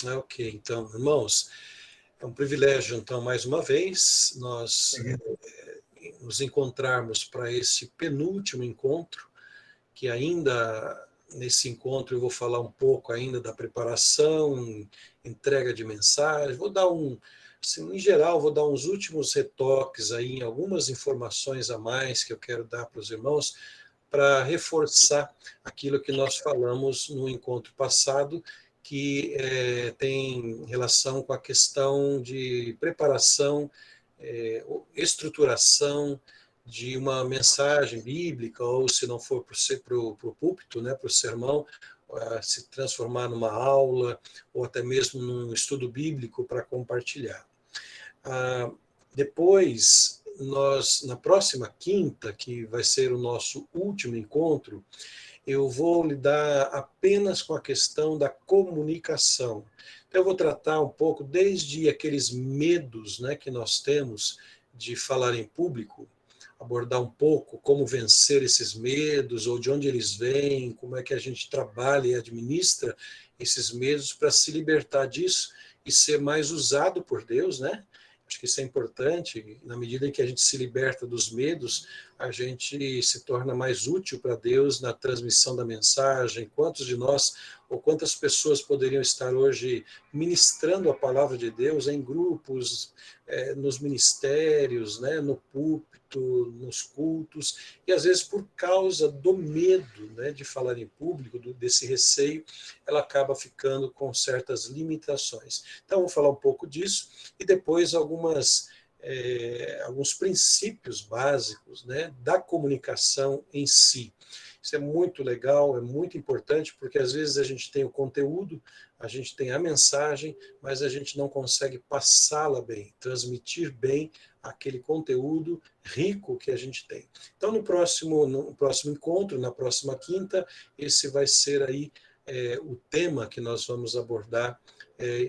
Ok, então, irmãos, é um privilégio, então, mais uma vez, nós nos encontrarmos para esse penúltimo encontro, que ainda, nesse encontro, eu vou falar um pouco ainda da preparação, entrega de mensagem, vou dar assim, em geral, vou dar uns últimos retoques aí em algumas informações a mais que eu quero dar para os irmãos, para reforçar aquilo que nós falamos no encontro passado, que tem relação com a questão de preparação, estruturação de uma mensagem bíblica, ou se não for para o púlpito, né, para o sermão, se transformar numa aula, ou até mesmo num estudo bíblico para compartilhar. Depois, nós, na próxima quinta, que vai ser o nosso último encontro, eu vou lidar apenas com a questão da comunicação. Então, eu vou tratar um pouco desde aqueles medos, né, que nós temos de falar em público, abordar um pouco como vencer esses medos, ou de onde eles vêm, como é que a gente trabalha e administra esses medos para se libertar disso e ser mais usado por Deus, né? Acho que isso é importante. Na medida em que a gente se liberta dos medos, a gente se torna mais útil para Deus na transmissão da mensagem. Quantos de nós, ou quantas pessoas poderiam estar hoje ministrando a palavra de Deus em grupos, nos ministérios, né, no púlpito, nos cultos, e às vezes por causa do medo, né, de falar em público, desse receio, ela acaba ficando com certas limitações. Então, vou falar um pouco disso, e depois alguns princípios básicos, né, da comunicação em si. Isso é muito legal, é muito importante, porque às vezes a gente tem o conteúdo, a gente tem a mensagem, mas a gente não consegue passá-la bem, transmitir bem aquele conteúdo rico que a gente tem. Então, no próximo encontro, na próxima quinta, esse vai ser aí o tema que nós vamos abordar,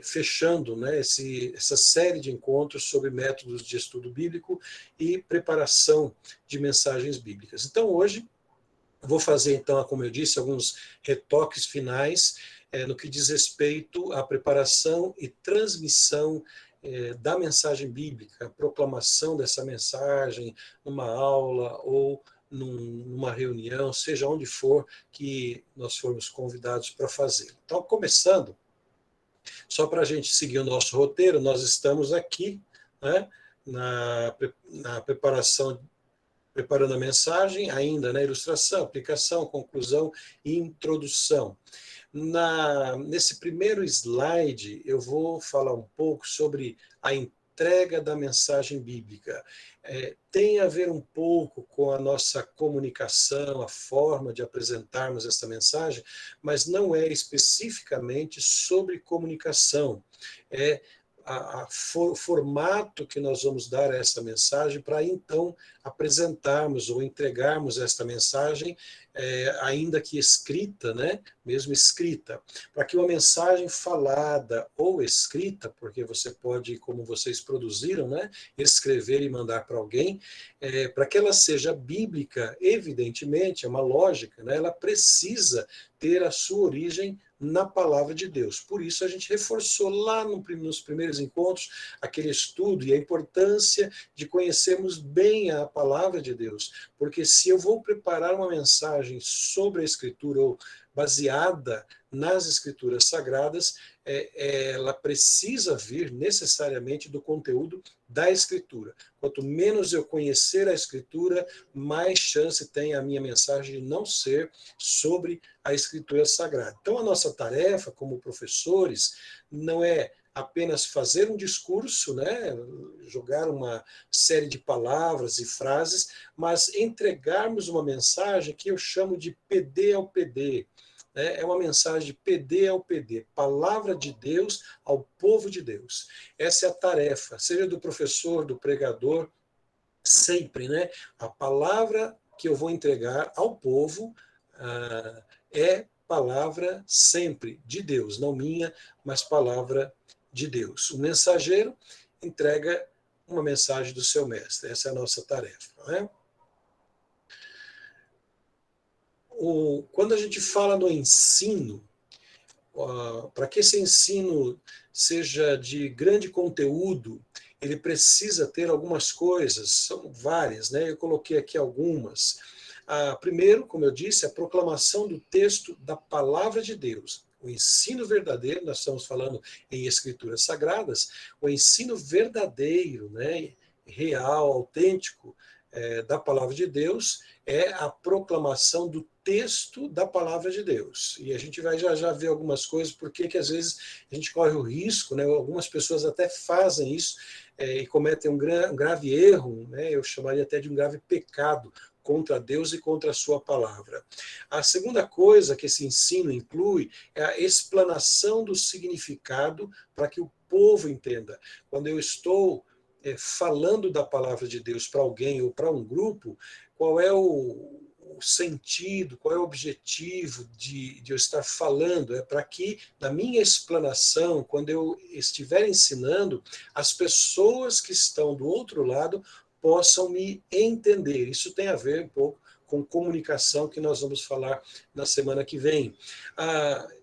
fechando, né, essa série de encontros sobre métodos de estudo bíblico e preparação de mensagens bíblicas. Então, hoje, vou fazer, então, como eu disse, alguns retoques finais no que diz respeito à preparação e transmissão da mensagem bíblica, a proclamação dessa mensagem numa aula ou numa reunião, seja onde for que nós formos convidados para fazer. Então, começando, só para a gente seguir o nosso roteiro, nós estamos aqui, né, na preparação, preparando a mensagem, ainda na ilustração, aplicação, conclusão e introdução. Nesse primeiro slide, eu vou falar um pouco sobre a entrega da mensagem bíblica. Tem a ver um pouco com a nossa comunicação, a forma de apresentarmos essa mensagem, mas não é especificamente sobre comunicação. É o formato que nós vamos dar a essa mensagem para então apresentarmos ou entregarmos esta mensagem, ainda que escrita, né? Mesmo escrita, para que uma mensagem falada ou escrita, porque você pode, como vocês produziram, né? Escrever e mandar para alguém, para que ela seja bíblica, evidentemente, é uma lógica, né? Ela precisa ter a sua origem na palavra de Deus. Por isso a gente reforçou lá nos primeiros encontros aquele estudo e a importância de conhecermos bem a palavra de Deus, porque se eu vou preparar uma mensagem sobre a Escritura ou baseada nas Escrituras Sagradas, ela precisa vir necessariamente do conteúdo da Escritura. Quanto menos eu conhecer a Escritura, mais chance tem a minha mensagem de não ser sobre a Escritura Sagrada. Então, a nossa tarefa como professores não é apenas fazer um discurso, né, jogar uma série de palavras e frases, mas entregarmos uma mensagem que eu chamo de PD ao PD. É uma mensagem de PD ao PD, palavra de Deus ao povo de Deus. Essa é a tarefa, seja do professor, do pregador, sempre, né? A palavra que eu vou entregar ao povo é palavra sempre de Deus, não minha, mas palavra de Deus. O mensageiro entrega uma mensagem do seu mestre. Essa é a nossa tarefa, não é? Quando a gente fala no ensino, para que esse ensino seja de grande conteúdo, ele precisa ter algumas coisas, são várias, né? Eu coloquei aqui algumas. Primeiro, como eu disse, a proclamação do texto da palavra de Deus. O ensino verdadeiro, nós estamos falando em escrituras sagradas, o ensino verdadeiro, né, real, autêntico, da palavra de Deus, é a proclamação do texto da palavra de Deus. E a gente vai já ver algumas coisas, porque que às vezes a gente corre o risco, né, algumas pessoas até fazem isso, e cometem um grave erro, né, eu chamaria até de um grave pecado, contra Deus e contra a sua palavra. A segunda coisa que esse ensino inclui é a explanação do significado para que o povo entenda. Quando eu estou falando da palavra de Deus para alguém ou para um grupo, qual é o sentido, qual é o objetivo de eu estar falando? É para que, na minha explanação, quando eu estiver ensinando, as pessoas que estão do outro lado possam me entender. Isso tem a ver um pouco com comunicação, que nós vamos falar na semana que vem.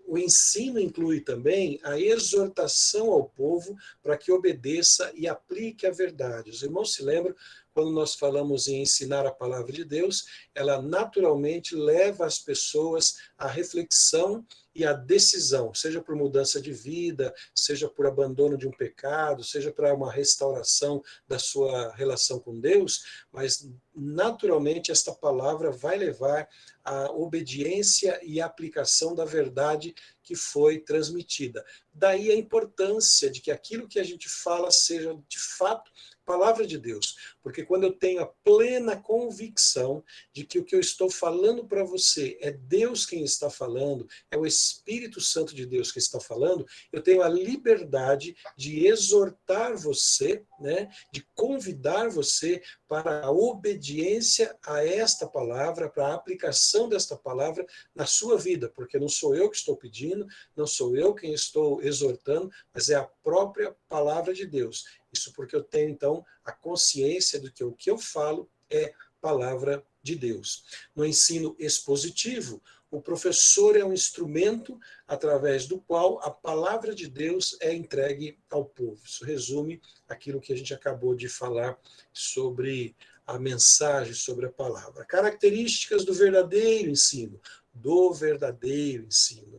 O ensino inclui também a exortação ao povo para que obedeça e aplique a verdade. Os irmãos se lembram, quando nós falamos em ensinar a palavra de Deus, ela naturalmente leva as pessoas à reflexão e à decisão, seja por mudança de vida, seja por abandono de um pecado, seja para uma restauração da sua relação com Deus, mas naturalmente esta palavra vai levar à obediência e aplicação da verdade que foi transmitida. Daí a importância de que aquilo que a gente fala seja de fato palavra de Deus, porque quando eu tenho a plena convicção de que o que eu estou falando para você é Deus quem está falando, é o Espírito Santo de Deus que está falando, eu tenho a liberdade de exortar você, né, de convidar você para a obediência a esta palavra, para a aplicação desta palavra na sua vida, porque não sou eu que estou pedindo, não sou eu quem estou exortando, mas é a própria palavra de Deus. Isso porque eu tenho, então, a consciência de que o que eu falo é palavra de Deus. No ensino expositivo, o professor é um instrumento através do qual a palavra de Deus é entregue ao povo. Isso resume aquilo que a gente acabou de falar sobre a mensagem, sobre a palavra. Características do verdadeiro ensino,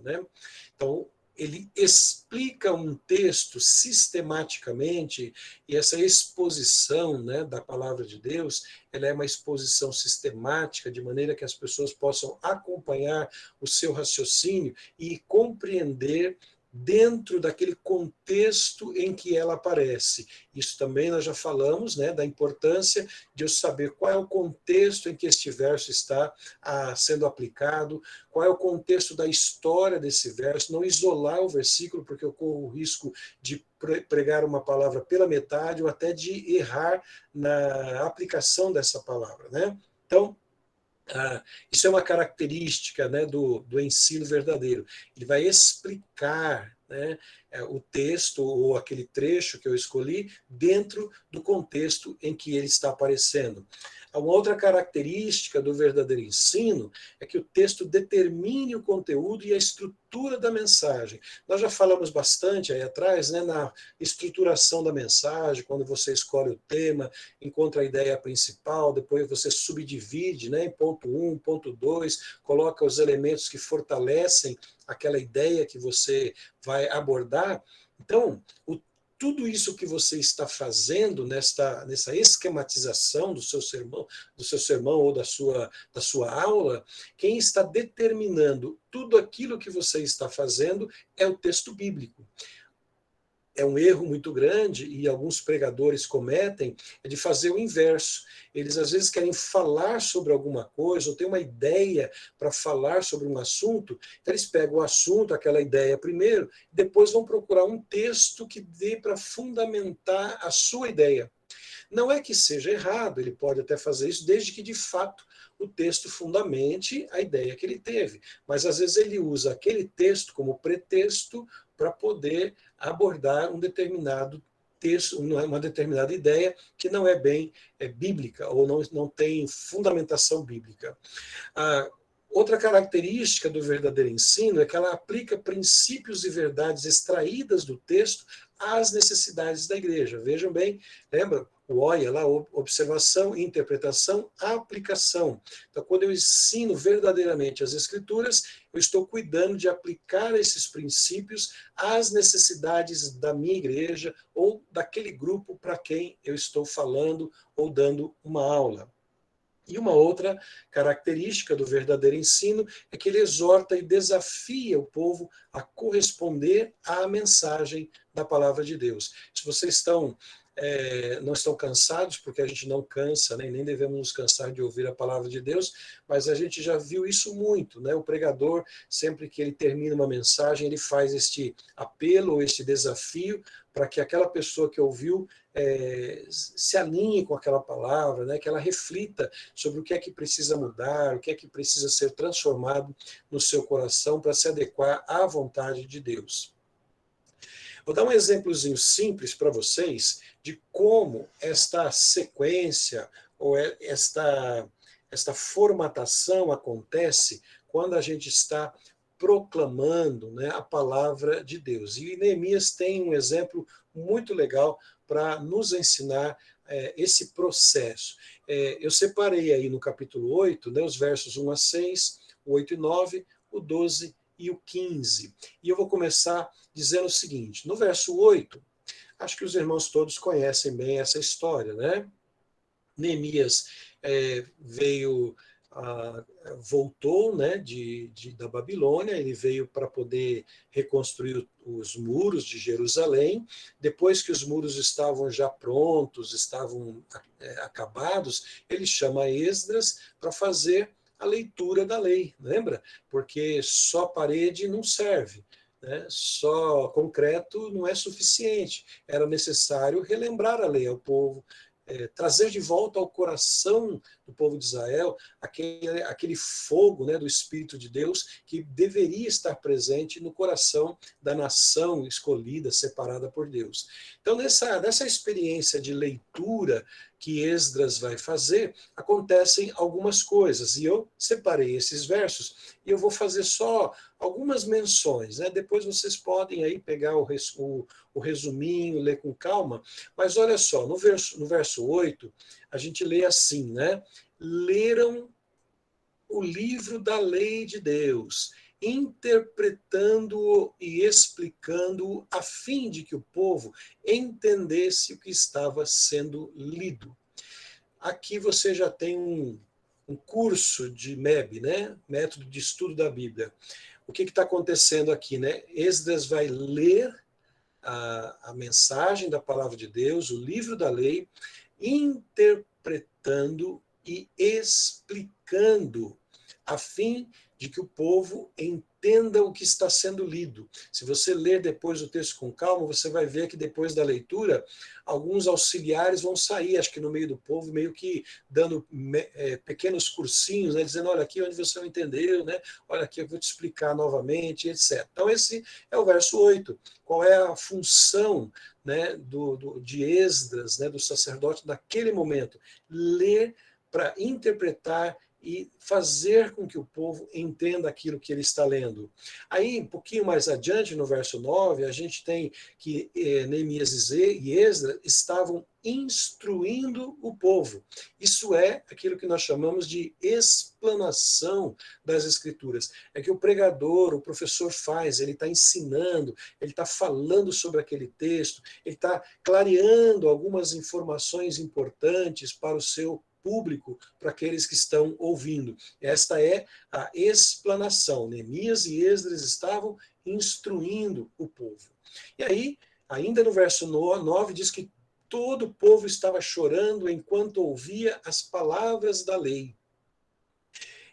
né? Então, ele explica um texto sistematicamente, e essa exposição, né, da palavra de Deus, ela é uma exposição sistemática, de maneira que as pessoas possam acompanhar o seu raciocínio e compreender dentro daquele contexto em que ela aparece. Isso também nós já falamos, né, da importância de eu saber qual é o contexto em que este verso está sendo aplicado, qual é o contexto da história desse verso, não isolar o versículo, porque eu corro o risco de pregar uma palavra pela metade ou até de errar na aplicação dessa palavra, né? Então, isso é uma característica, né, do ensino verdadeiro. Ele vai explicar, né, o texto ou aquele trecho que eu escolhi dentro do contexto em que ele está aparecendo. Uma outra característica do verdadeiro ensino é que o texto determine o conteúdo e a estrutura da mensagem. Nós já falamos bastante aí atrás, né, na estruturação da mensagem, quando você escolhe o tema, encontra a ideia principal, depois você subdivide, né, em ponto 1, ponto 2, coloca os elementos que fortalecem aquela ideia que você vai abordar. Então, tudo isso que você está fazendo nessa esquematização do seu sermão ou da sua aula, quem está determinando tudo aquilo que você está fazendo é o texto bíblico. É um erro muito grande, e alguns pregadores cometem, é de fazer o inverso. Eles às vezes querem falar sobre alguma coisa, ou têm uma ideia para falar sobre um assunto, então eles pegam o assunto, aquela ideia primeiro, depois vão procurar um texto que dê para fundamentar a sua ideia. Não é que seja errado, ele pode até fazer isso, desde que de fato o texto fundamente a ideia que ele teve. Mas às vezes ele usa aquele texto como pretexto para poder abordar um determinado texto, uma determinada ideia que não é bem bíblica, ou não tem fundamentação bíblica. Outra característica do verdadeiro ensino é que ela aplica princípios e verdades extraídas do texto às necessidades da igreja. Vejam bem, lembra? O OIA lá, observação, interpretação, aplicação. Então, quando eu ensino verdadeiramente as escrituras, eu estou cuidando de aplicar esses princípios às necessidades da minha igreja ou daquele grupo para quem eu estou falando ou dando uma aula. E uma outra característica do verdadeiro ensino é que ele exorta e desafia o povo a corresponder à mensagem da palavra de Deus. Se vocês não estão cansados, porque a gente não cansa, né, nem devemos nos cansar de ouvir a palavra de Deus, mas a gente já viu isso muito, né? O pregador, sempre que ele termina uma mensagem, ele faz este apelo ou este desafio para que aquela pessoa que ouviu se alinhe com aquela palavra, né, que ela reflita sobre o que é que precisa mudar, o que é que precisa ser transformado no seu coração para se adequar à vontade de Deus. Vou dar um exemplozinho simples para vocês de como esta sequência ou esta formatação acontece quando a gente está proclamando, né, a palavra de Deus. E Neemias tem um exemplo muito legal para nos ensinar esse processo. Eu separei aí no capítulo 8, né, os versos 1 a 6, o 8 e 9, o 12 e o 15. E eu vou começar dizendo o seguinte: no verso 8, acho que os irmãos todos conhecem bem essa história, né? Neemias veio, voltou, né, da Babilônia, ele veio para poder reconstruir os muros de Jerusalém. Depois que os muros estavam já prontos, estavam acabados, ele chama Esdras para fazer a leitura da lei, lembra? Porque só parede não serve. Né? Só concreto não é suficiente. Era necessário relembrar a lei ao povo, trazer de volta ao coração do povo de Israel aquele fogo, né, do Espírito de Deus que deveria estar presente no coração da nação escolhida, separada por Deus. Então, nessa experiência de leitura que Esdras vai fazer, acontecem algumas coisas, e eu separei esses versos, e eu vou fazer só algumas menções, né? Depois vocês podem aí pegar o resuminho, ler com calma, mas olha só, no verso 8, a gente lê assim, né? Leram o livro da lei de Deus, interpretando-o e explicando-o, a fim de que o povo entendesse o que estava sendo lido. Aqui você já tem um curso de MEB, né? Método de Estudo da Bíblia. O que está acontecendo aqui, né? Esdras vai ler a mensagem da palavra de Deus, o livro da lei, interpretando e explicando, a fim de que o povo entenda o que está sendo lido. Se você ler depois o texto com calma, você vai ver que depois da leitura, alguns auxiliares vão sair, acho que no meio do povo, meio que dando pequenos cursinhos, né, dizendo, olha aqui onde você não entendeu, né, olha aqui eu vou te explicar novamente, etc. Então esse é o verso 8. Qual é a função, né, de Esdras, né, do sacerdote naquele momento? Ler para interpretar e fazer com que o povo entenda aquilo que ele está lendo. Aí, um pouquinho mais adiante, no verso 9, a gente tem que Neemias e Esdras estavam instruindo o povo. Isso é aquilo que nós chamamos de explanação das Escrituras. É que o pregador, o professor faz, ele está ensinando, ele está falando sobre aquele texto, ele está clareando algumas informações importantes para o seu público, para aqueles que estão ouvindo. Esta é a explanação. Neemias e Esdras estavam instruindo o povo. E aí, ainda no verso 9, diz que todo o povo estava chorando enquanto ouvia as palavras da lei.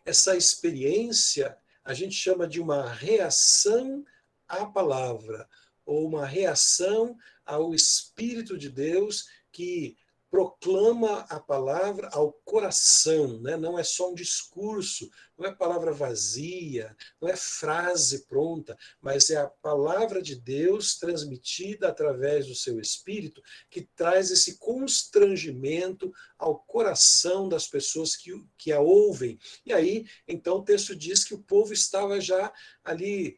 Essa experiência a gente chama de uma reação à palavra, ou uma reação ao Espírito de Deus que proclama a palavra ao coração, né? Não é só um discurso, não é palavra vazia, não é frase pronta, mas é a palavra de Deus transmitida através do seu Espírito que traz esse constrangimento ao coração das pessoas que a ouvem. E aí, então, o texto diz que o povo estava já ali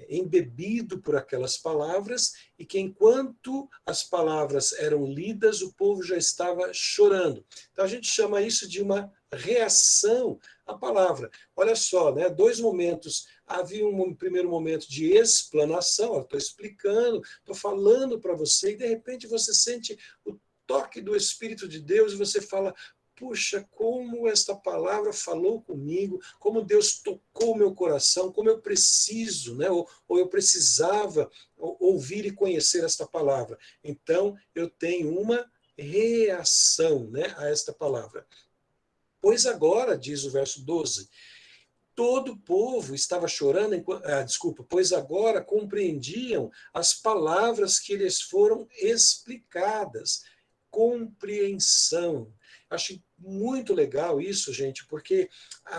embebido por aquelas palavras e que enquanto as palavras eram lidas, o povo já estava chorando. Então a gente chama isso de uma reação à palavra. Olha só, né, dois momentos. Havia um primeiro momento de explanação, eu estou explicando, estou falando para você, e de repente você sente o toque do Espírito de Deus e você fala: puxa, como esta palavra falou comigo, como Deus tocou meu coração, como eu preciso, né? Ou eu precisava ouvir e conhecer esta palavra. Então, eu tenho uma reação, né, a esta palavra. Pois agora, diz o verso 12, todo o povo estava chorando, desculpa, pois agora compreendiam as palavras que lhes foram explicadas. Compreensão. Acho muito legal isso, gente, porque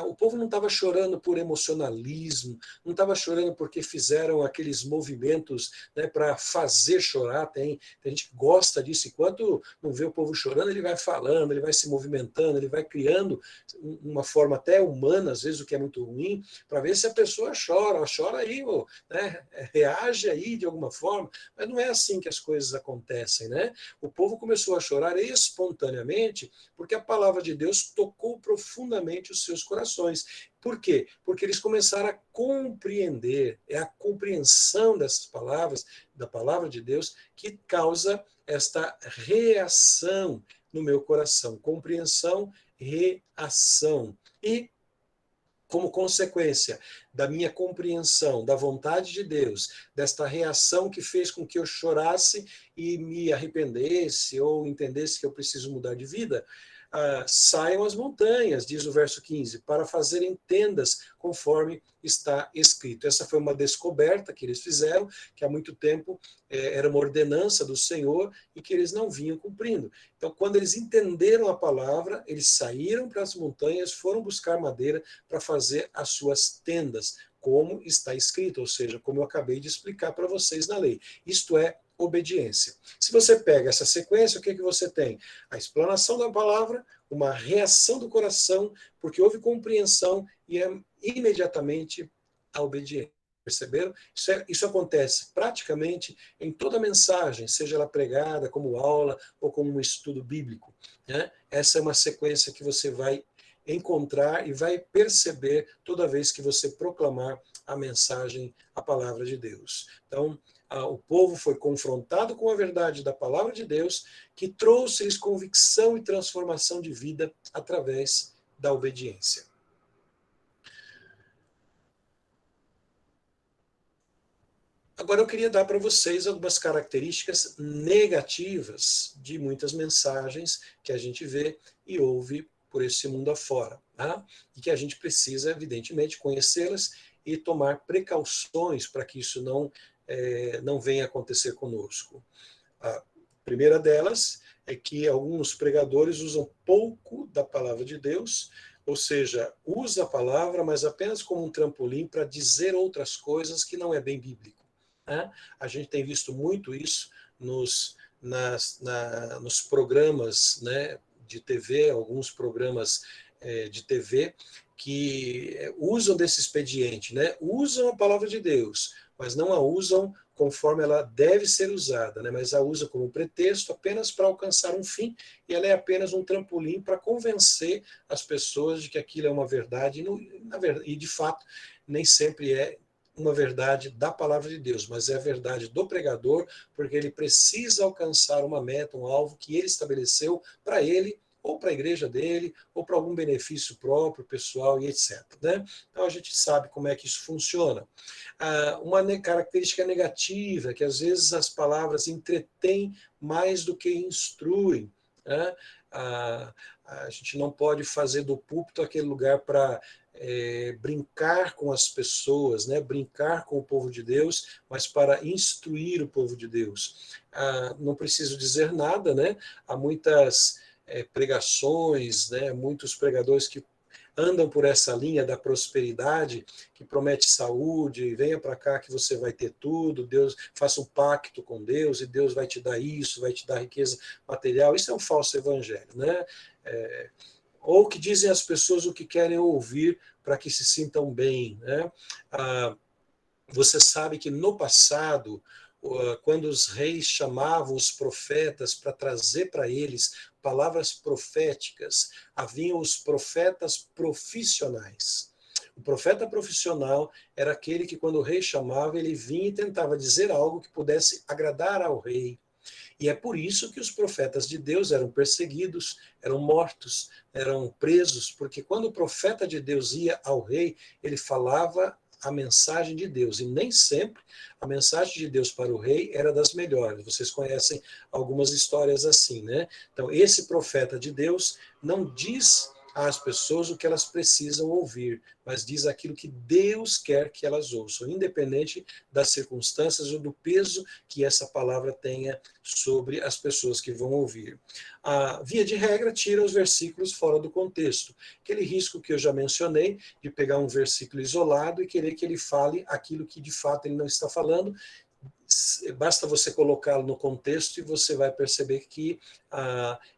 o povo não estava chorando por emocionalismo, não estava chorando porque fizeram aqueles movimentos, né, para fazer chorar. Tem gente que gosta disso, enquanto não vê o povo chorando, ele vai falando, ele vai se movimentando, ele vai criando uma forma até humana, às vezes, o que é muito ruim, para ver se a pessoa chora. Chora aí, né, reage aí de alguma forma, mas não é assim que as coisas acontecem, né? O povo começou a chorar espontaneamente porque a palavra de Deus tocou profundamente os seus corações. Por quê? Porque eles começaram a compreender, é a compreensão dessas palavras, da palavra de Deus, que causa esta reação no meu coração. Compreensão, reação. E como consequência da minha compreensão da vontade de Deus, desta reação que fez com que eu chorasse e me arrependesse ou entendesse que eu preciso mudar de vida, saiam as montanhas, diz o verso 15, para fazerem tendas conforme está escrito. Essa foi uma descoberta que eles fizeram, que há muito tempo era uma ordenança do Senhor e que eles não vinham cumprindo. Então, quando eles entenderam a palavra, eles saíram para as montanhas, foram buscar madeira para fazer as suas tendas, como está escrito, ou seja, como eu acabei de explicar para vocês na lei. Isto é obediência. Se você pega essa sequência, o que você tem? A explanação da palavra, uma reação do coração, porque houve compreensão e imediatamente a obediência. Perceberam? Isso acontece praticamente em toda mensagem, seja ela pregada como aula ou como um estudo bíblico, né? Essa é uma sequência que você vai encontrar e vai perceber toda vez que você proclamar a mensagem, a palavra de Deus. Então, o povo foi confrontado com a verdade da palavra de Deus, que trouxe-lhes convicção e transformação de vida através da obediência. Agora eu queria dar para vocês algumas características negativas de muitas mensagens que a gente vê e ouve por esse mundo afora, tá? E que a gente precisa, evidentemente, conhecê-las e tomar precauções para que isso não venha acontecer conosco. A primeira delas é que alguns pregadores usam pouco da palavra de Deus, ou seja, usa a palavra, mas apenas como um trampolim para dizer outras coisas que não é bem bíblico, né? A gente tem visto muito isso nos programas, né, de TV, alguns programas de TV que usam desse expediente, né? Usam a palavra de Deus, mas não a usam conforme ela deve ser usada, né? Mas a usa como pretexto apenas para alcançar um fim, e ela é apenas um trampolim para convencer as pessoas de que aquilo é uma verdade, e de fato nem sempre é uma verdade da palavra de Deus, mas é a verdade do pregador, porque ele precisa alcançar uma meta, um alvo que ele estabeleceu para ele, ou para a igreja dele, ou para algum benefício próprio, pessoal e etc. Né? Então a gente sabe como é que isso funciona. Uma característica negativa é que às vezes as palavras entretêm mais do que instruem, né? A gente não pode fazer do púlpito aquele lugar para brincar com as pessoas, né? Brincar com o povo de Deus, mas para instruir o povo de Deus. Não preciso dizer nada, né? Há muitas pregações, né? Muitos pregadores que andam por essa linha da prosperidade, que promete saúde, venha para cá que você vai ter tudo, Deus, faça um pacto com Deus e Deus vai te dar isso, vai te dar riqueza material. Isso é um falso evangelho, né? Ou que dizem às pessoas o que querem ouvir para que se sintam bem, né? Você sabe que no passado, quando os reis chamavam os profetas para trazer para eles palavras proféticas, haviam os profetas profissionais. O profeta profissional era aquele que, quando o rei chamava, ele vinha e tentava dizer algo que pudesse agradar ao rei. E é por isso que os profetas de Deus eram perseguidos, eram mortos, eram presos, porque quando o profeta de Deus ia ao rei, ele falava a mensagem de Deus, e nem sempre a mensagem de Deus para o rei era das melhores. Vocês conhecem algumas histórias assim, né? Então, esse profeta de Deus não diz às pessoas o que elas precisam ouvir, mas diz aquilo que Deus quer que elas ouçam, independente das circunstâncias ou do peso que essa palavra tenha sobre as pessoas que vão ouvir. A via de regra tira os versículos fora do contexto. Aquele risco que eu já mencionei de pegar um versículo isolado e querer que ele fale aquilo que de fato ele não está falando. Basta você colocá-lo no contexto e você vai perceber que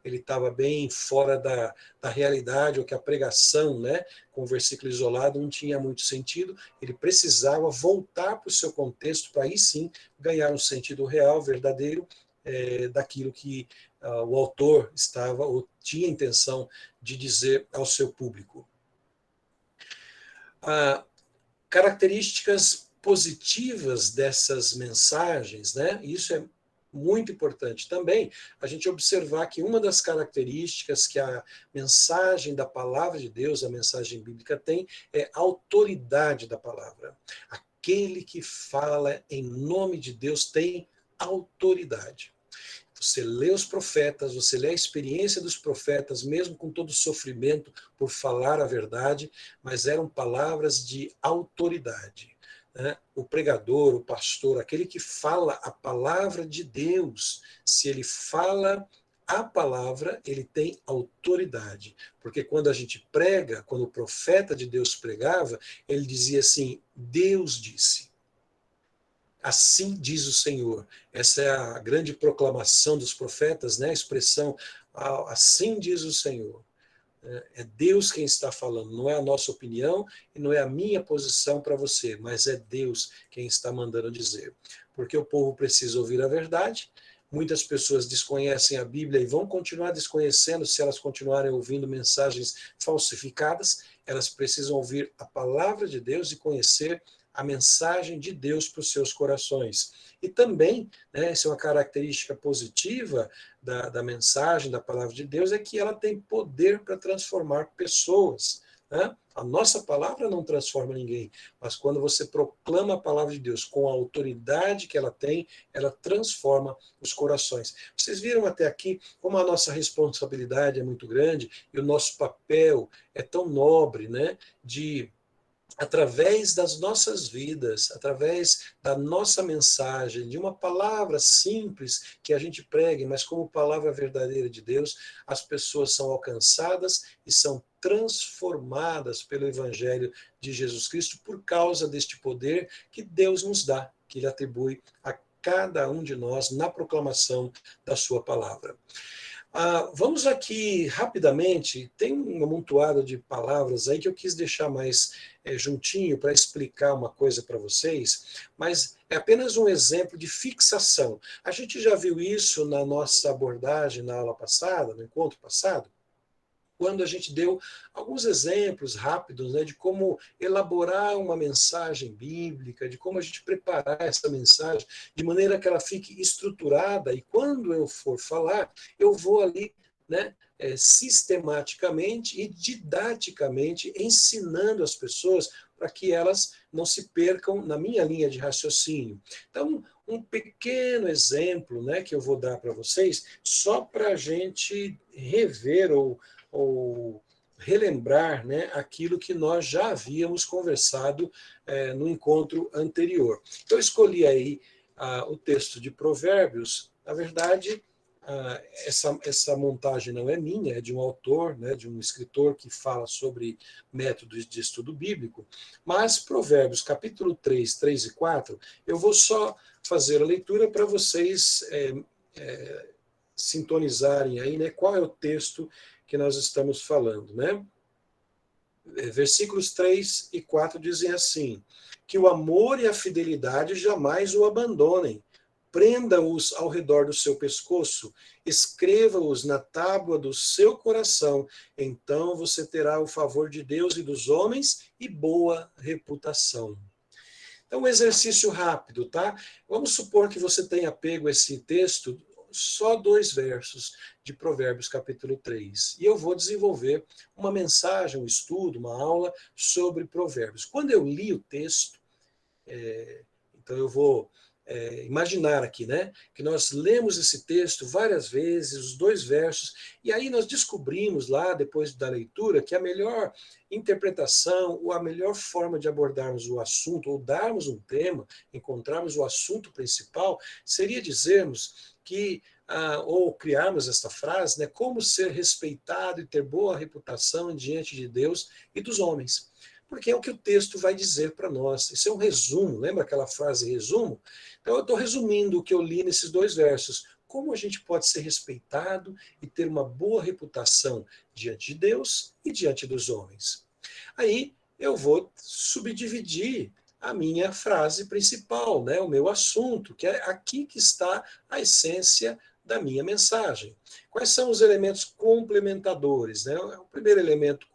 ele estava bem fora da realidade, ou que a pregação, né, com o versículo isolado não tinha muito sentido. Ele precisava voltar para o seu contexto para aí sim ganhar um sentido real, verdadeiro, daquilo que o autor estava ou tinha intenção de dizer ao seu público. Características positivas dessas mensagens, né? Isso é muito importante também, a gente observar que uma das características que a mensagem da palavra de Deus, a mensagem bíblica tem, é a autoridade da palavra. Aquele que fala em nome de Deus tem autoridade. Você lê os profetas, você lê a experiência dos profetas, mesmo com todo o sofrimento por falar a verdade, mas eram palavras de autoridade. Né? O pregador, o pastor, aquele que fala a palavra de Deus, se ele fala a palavra, ele tem autoridade. Porque quando a gente prega, quando o profeta de Deus pregava, ele dizia assim: Deus disse. Assim diz o Senhor. Essa é a grande proclamação dos profetas, né? A expressão, assim diz o Senhor. É Deus quem está falando, não é a nossa opinião e não é a minha posição para você, mas é Deus quem está mandando dizer. Porque o povo precisa ouvir a verdade. Muitas pessoas desconhecem a Bíblia e vão continuar desconhecendo se elas continuarem ouvindo mensagens falsificadas. Elas precisam ouvir a palavra de Deus e conhecer a mensagem de Deus para os seus corações. E também, né, essa é uma característica positiva da mensagem, da palavra de Deus, é que ela tem poder para transformar pessoas. Né? A nossa palavra não transforma ninguém, mas quando você proclama a palavra de Deus com a autoridade que ela tem, ela transforma os corações. Vocês viram até aqui como a nossa responsabilidade é muito grande e o nosso papel é tão nobre, né, de através das nossas vidas, através da nossa mensagem, de uma palavra simples que a gente pregue, mas como palavra verdadeira de Deus, as pessoas são alcançadas e são transformadas pelo Evangelho de Jesus Cristo por causa deste poder que Deus nos dá, que Ele atribui a cada um de nós na proclamação da sua palavra. Vamos aqui rapidamente, tem um amontoado de palavras aí que eu quis deixar mais juntinho para explicar uma coisa para vocês, mas é apenas um exemplo de fixação. A gente já viu isso na nossa abordagem na aula passada, no encontro passado, quando a gente deu alguns exemplos rápidos, né, de como elaborar uma mensagem bíblica, de como a gente preparar essa mensagem de maneira que ela fique estruturada, e quando eu for falar, eu vou ali, né, sistematicamente e didaticamente ensinando as pessoas para que elas não se percam na minha linha de raciocínio. Então, um pequeno exemplo, né, que eu vou dar para vocês, só para a gente rever ou relembrar, né, aquilo que nós já havíamos conversado no encontro anterior. Eu escolhi aí o texto de Provérbios. Na verdade, essa montagem não é minha, é de um autor, né, de um escritor que fala sobre métodos de estudo bíblico, mas Provérbios, capítulo 3, 3 e 4, eu vou só fazer a leitura para vocês sintonizarem aí, né, qual é o texto que nós estamos falando, né? Versículos 3 e 4 dizem assim: que o amor e a fidelidade jamais o abandonem. Prenda-os ao redor do seu pescoço, escreva-os na tábua do seu coração. Então você terá o favor de Deus e dos homens e boa reputação. Então, um exercício rápido, tá? Vamos supor que você tenha pego esse texto, só 2 versos de Provérbios capítulo 3. E eu vou desenvolver uma mensagem, um estudo, uma aula sobre Provérbios. Quando eu li o texto, então eu vou imaginar aqui, né, que nós lemos esse texto várias vezes, os 2 versos, e aí nós descobrimos lá, depois da leitura, que a melhor interpretação, ou a melhor forma de abordarmos o assunto, ou darmos um tema, encontrarmos o assunto principal, seria dizermos que, ou criarmos esta frase, né, como ser respeitado e ter boa reputação diante de Deus e dos homens. Porque é o que o texto vai dizer para nós. Isso é um resumo, lembra aquela frase resumo? Então eu estou resumindo o que eu li nesses 2 versos. Como a gente pode ser respeitado e ter uma boa reputação diante de Deus e diante dos homens. Aí eu vou subdividir a minha frase principal, né, o meu assunto, que é aqui que está a essência da minha mensagem. Quais são os elementos complementadores? Né? O primeiro elemento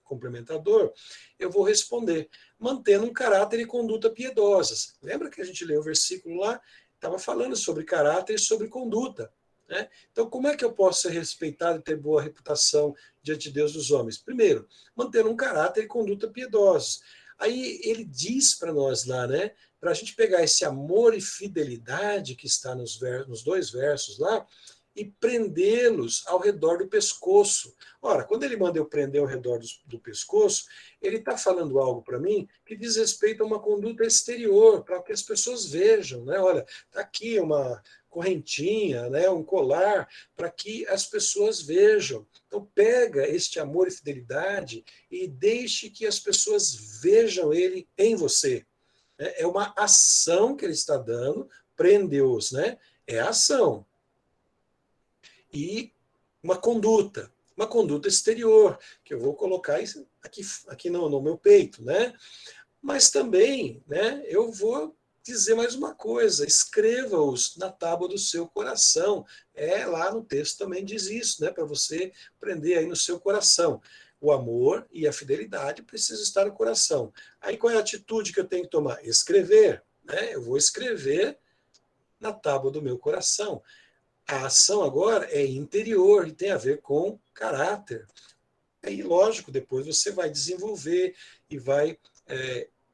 complementador, eu vou responder, mantendo um caráter e conduta piedosas. Lembra que a gente leu o versículo lá? Estava falando sobre caráter e sobre conduta. Né? Então, como é que eu posso ser respeitado e ter boa reputação diante de Deus dos homens? Primeiro, manter um caráter e conduta piedosos. Aí ele diz para nós lá, né, para a gente pegar esse amor e fidelidade que está nos 2 versos lá e prendê-los ao redor do pescoço. Ora, quando ele manda eu prender ao redor do pescoço, ele está falando algo para mim que diz respeito a uma conduta exterior, para que as pessoas vejam, né? Olha, está aqui uma correntinha, né, um colar, para que as pessoas vejam. Então pega este amor e fidelidade e deixe que as pessoas vejam ele em você. É uma ação que ele está dando, prendeu-os, né? É a ação. E uma conduta exterior, que eu vou colocar aqui no meu peito, né? Mas também, né, eu vou dizer mais uma coisa: escreva-os na tábua do seu coração. Lá no texto também diz isso, né, para você prender aí no seu coração. O amor e a fidelidade precisam estar no coração. Aí qual é a atitude que eu tenho que tomar? Escrever, né? Eu vou escrever na tábua do meu coração. A ação agora é interior e tem a ver com caráter. Aí, lógico, depois você vai desenvolver e vai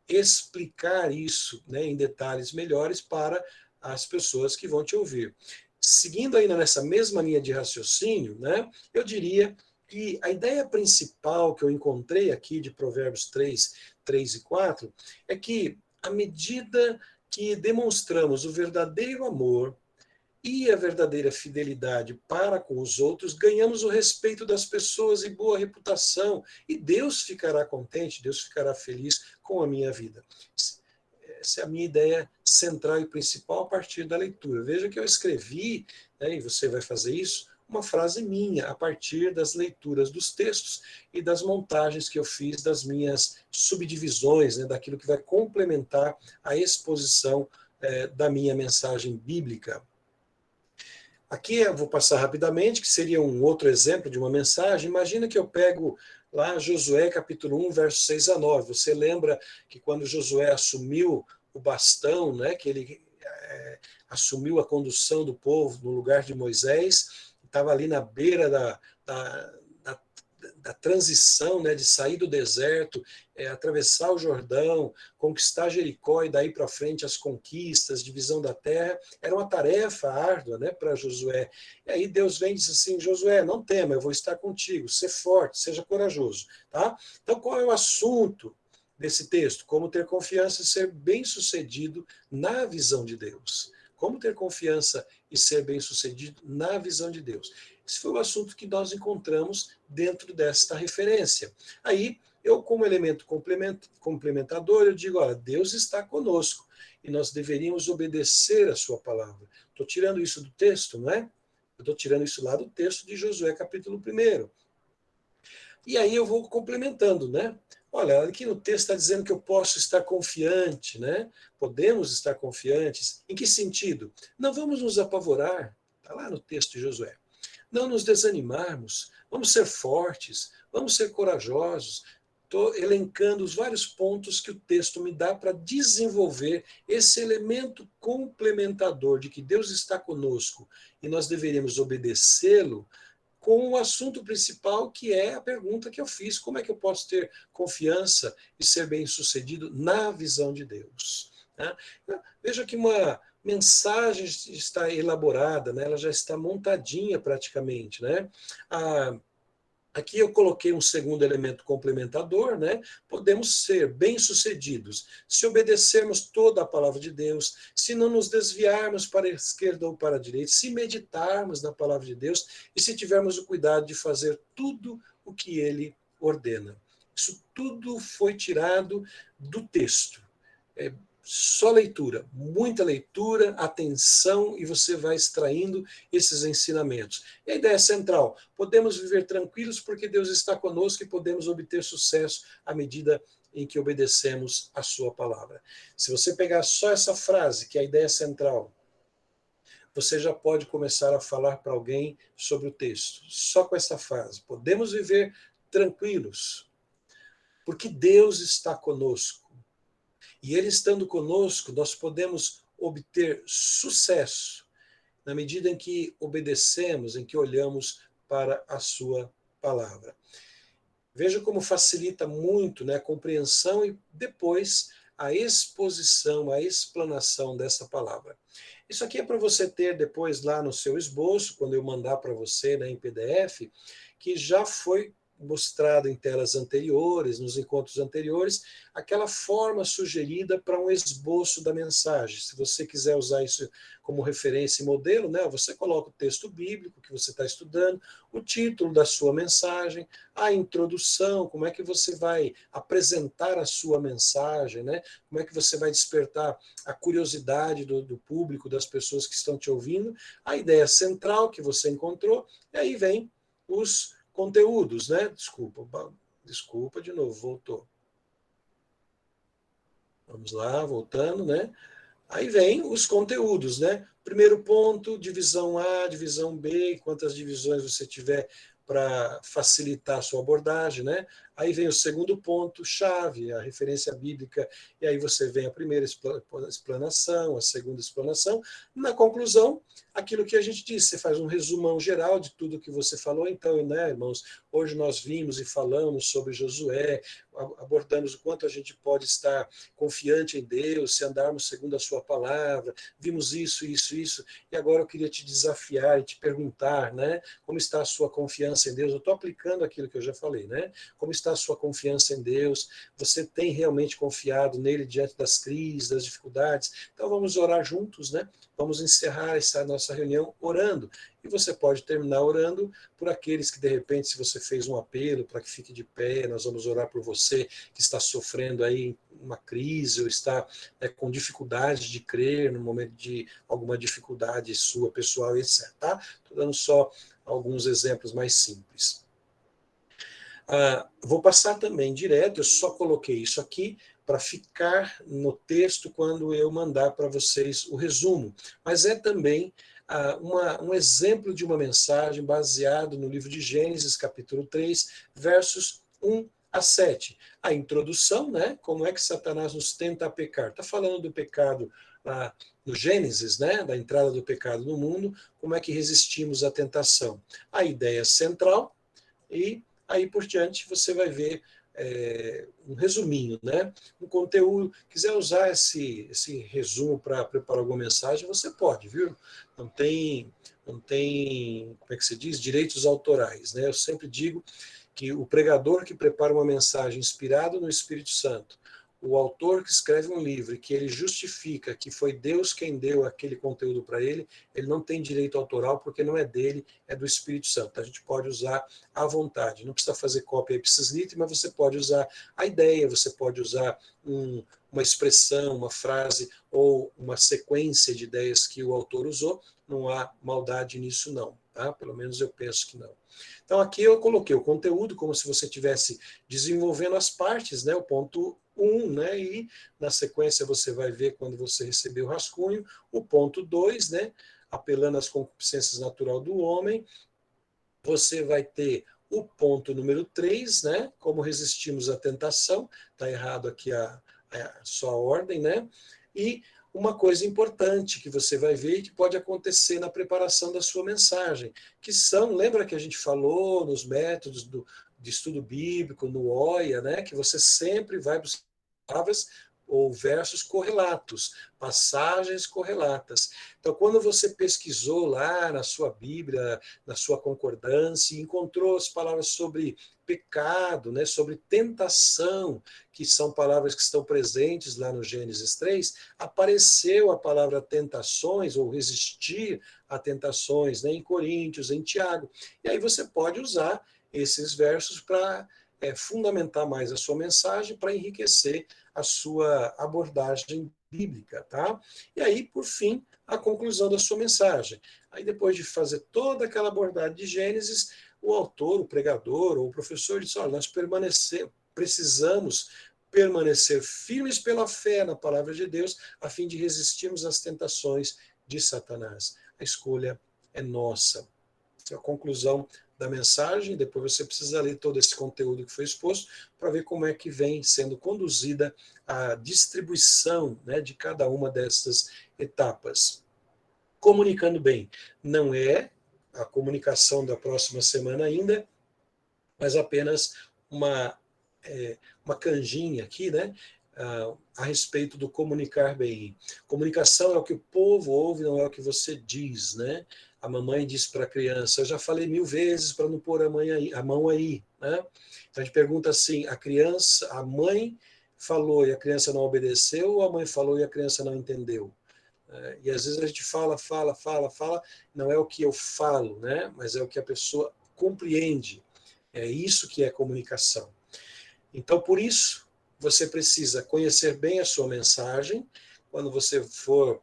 explicar isso, né, em detalhes melhores para as pessoas que vão te ouvir. Seguindo ainda nessa mesma linha de raciocínio, né, eu diria que a ideia principal que eu encontrei aqui de Provérbios 3, 3 e 4 é que, à medida que demonstramos o verdadeiro amor e a verdadeira fidelidade para com os outros, ganhamos o respeito das pessoas e boa reputação. E Deus ficará contente, Deus ficará feliz com a minha vida. Essa é a minha ideia central e principal a partir da leitura. Veja que eu escrevi, né, e você vai fazer isso, uma frase minha, a partir das leituras dos textos e das montagens que eu fiz das minhas subdivisões, né, daquilo que vai complementar a exposição da minha mensagem bíblica. Aqui eu vou passar rapidamente, que seria um outro exemplo de uma mensagem. Imagina que eu pego lá Josué capítulo 1, versos 6 a 9. Você lembra que quando Josué assumiu o bastão, né, que ele assumiu a condução do povo no lugar de Moisés, estava ali na beira da transição, né, de sair do deserto, atravessar o Jordão, conquistar Jericó e daí para frente as conquistas, divisão da terra, era uma tarefa árdua, né, para Josué. E aí Deus vem e diz assim: Josué, não tema, eu vou estar contigo, ser forte, seja corajoso. Tá? Então, qual é o assunto desse texto? Como ter confiança e ser bem-sucedido na visão de Deus. Como ter confiança e ser bem-sucedido na visão de Deus. Esse foi o assunto que nós encontramos dentro desta referência. Aí, eu, como elemento complementador, eu digo, olha, Deus está conosco e nós deveríamos obedecer a sua palavra. Estou tirando isso do texto, não é? Eu estou tirando isso lá do texto de Josué, capítulo 1. E aí eu vou complementando, né? Olha, aqui no texto está dizendo que eu posso estar confiante, né? Podemos estar confiantes. Em que sentido? Não vamos nos apavorar. Está lá no texto de Josué. Não nos desanimarmos. Vamos ser fortes. Vamos ser corajosos. Estou elencando os vários pontos que o texto me dá para desenvolver esse elemento complementador de que Deus está conosco e nós deveríamos obedecê-lo com o assunto principal, que é a pergunta que eu fiz: como é que eu posso ter confiança e ser bem-sucedido na visão de Deus? Né? Veja que uma mensagem está elaborada, né? Ela já está montadinha praticamente. Né? Aqui eu coloquei um segundo elemento complementador, né? Podemos ser bem-sucedidos se obedecermos toda a palavra de Deus, se não nos desviarmos para a esquerda ou para a direita, se meditarmos na palavra de Deus e se tivermos o cuidado de fazer tudo o que ele ordena. Isso tudo foi tirado do texto. Só leitura, muita leitura, atenção, e você vai extraindo esses ensinamentos. E a ideia central: podemos viver tranquilos porque Deus está conosco e podemos obter sucesso à medida em que obedecemos a sua palavra. Se você pegar só essa frase, que é a ideia central, você já pode começar a falar para alguém sobre o texto. Só com essa frase: podemos viver tranquilos porque Deus está conosco. E Ele estando conosco, nós podemos obter sucesso na medida em que obedecemos, em que olhamos para a Sua palavra. Veja como facilita muito, né, a compreensão e depois a exposição, a explanação dessa palavra. Isso aqui é para você ter depois lá no seu esboço, quando eu mandar para você, né, em PDF, que já foi mostrado em telas anteriores, nos encontros anteriores, aquela forma sugerida para um esboço da mensagem. Se você quiser usar isso como referência e modelo, né, você coloca o texto bíblico que você está estudando, o título da sua mensagem, a introdução, como é que você vai apresentar a sua mensagem, né? Como é que você vai despertar a curiosidade do público, das pessoas que estão te ouvindo, a ideia central que você encontrou, e aí vem os conteúdos, né? Desculpa de novo, voltou. Vamos lá, voltando, né? Aí vem os conteúdos, né? Primeiro ponto, divisão A, divisão B, quantas divisões você tiver para facilitar a sua abordagem, né? Aí vem o segundo ponto, chave, a referência bíblica, e aí você vem a primeira explanação, a segunda explanação. Na conclusão, aquilo que a gente disse, você faz um resumão geral de tudo que você falou. Então, né, irmãos, hoje nós vimos e falamos sobre Josué, abordamos o quanto a gente pode estar confiante em Deus, se andarmos segundo a sua palavra, vimos isso, isso, isso, e agora eu queria te desafiar e te perguntar, né, como está a sua confiança em Deus? Eu estou aplicando aquilo que eu já falei, né? Como está a sua confiança em Deus? Você tem realmente confiado nele diante das crises, das dificuldades? Então vamos orar juntos, né? Vamos encerrar essa nossa reunião orando. E você pode terminar orando por aqueles que, de repente, se você fez um apelo para que fique de pé, nós vamos orar por você que está sofrendo aí uma crise ou está, né, com dificuldade de crer no momento de alguma dificuldade sua, pessoal, etc. Tá? Estou dando só alguns exemplos mais simples. Vou passar também direto, eu só coloquei isso aqui para ficar no texto quando eu mandar para vocês o resumo, mas é também um exemplo de uma mensagem baseado no livro de Gênesis, capítulo 3, versos 1 a 7. A introdução, né? Como é que Satanás nos tenta a pecar? Está falando do pecado no Gênesis, né? Da entrada do pecado no mundo, como é que resistimos à tentação. A ideia central e aí por diante você vai ver um resuminho, né? Um conteúdo, quiser usar esse resumo para preparar alguma mensagem, você pode, viu? Não tem, como é que se diz, direitos autorais, né? Eu sempre digo que o pregador que prepara uma mensagem inspirado no Espírito Santo, o autor que escreve um livro e que ele justifica que foi Deus quem deu aquele conteúdo para ele, ele não tem direito autoral porque não é dele, é do Espírito Santo. A gente pode usar à vontade, não precisa fazer cópia ipsis litteris, mas você pode usar a ideia, você pode usar uma expressão, uma frase ou uma sequência de ideias que o autor usou, não há maldade nisso não, tá? Pelo menos eu penso que não. Então aqui eu coloquei o conteúdo como se você estivesse desenvolvendo as partes, né? O ponto 1, né? E na sequência você vai ver quando você receber o rascunho, o ponto 2, né? Apelando às concupiscências natural do homem, você vai ter o ponto número 3, né? Como resistimos à tentação, está errado aqui só a ordem, né? E uma coisa importante que você vai ver e que pode acontecer na preparação da sua mensagem, que são, lembra que a gente falou nos métodos de estudo bíblico, no OIA, né? Que você sempre vai buscar palavras ou versos correlatos, passagens correlatas. Então, quando você pesquisou lá na sua Bíblia, na sua concordância, e encontrou as palavras sobre pecado, né, sobre tentação, que são palavras que estão presentes lá no Gênesis 3, apareceu a palavra tentações, ou resistir a tentações, né, em Coríntios, em Tiago. E aí você pode usar esses versos para fundamentar mais a sua mensagem, para enriquecer a sua abordagem bíblica, tá? E aí, por fim, a conclusão da sua mensagem. Aí, depois de fazer toda aquela abordagem de Gênesis, o autor, o pregador ou o professor diz: olha, nós precisamos permanecer firmes pela fé na palavra de Deus, a fim de resistirmos às tentações de Satanás. A escolha é nossa. Essa é a conclusão da mensagem. Depois você precisa ler todo esse conteúdo que foi exposto para ver como é que vem sendo conduzida a distribuição, né, de cada uma dessas etapas. Comunicando bem não é a comunicação da próxima semana ainda, mas apenas uma, uma canjinha aqui, né? A respeito do comunicar bem. Comunicação é o que o povo ouve, não é o que você diz, né? A mamãe diz para a criança: eu já falei 1000 vezes para não pôr a mão aí, né? Então a gente pergunta assim: a mãe falou e a criança não obedeceu, ou a mãe falou e a criança não entendeu? E às vezes a gente fala, não é o que eu falo, né? Mas é o que a pessoa compreende. É isso que é comunicação. Então, por isso, você precisa conhecer bem a sua mensagem. Quando você for